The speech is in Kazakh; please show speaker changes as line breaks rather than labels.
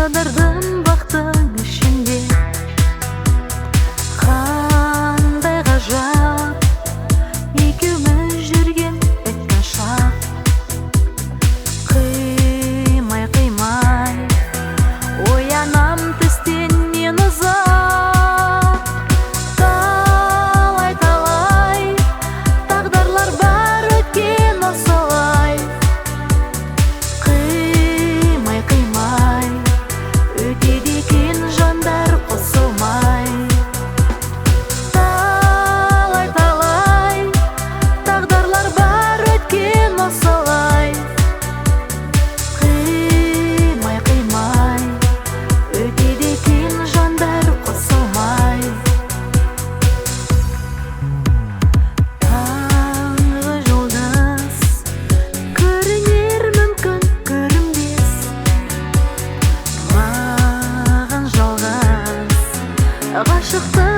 Қыдырдым бақтың ішінде, қандай ғажап екеуміз жүрген өткен шақ. Қимай оянам түстен мен ұзақ. Талай тағдырлар бар өткен осылай. Қимай өтеді екен жандар қосылмай. Талай тағдырлар бар өткен осылай. Қимай өтеді екен жандар қосылмай. Таңғы жұлдыз көрінер мүмкін көрінбес, маған жалғыз ғашықтық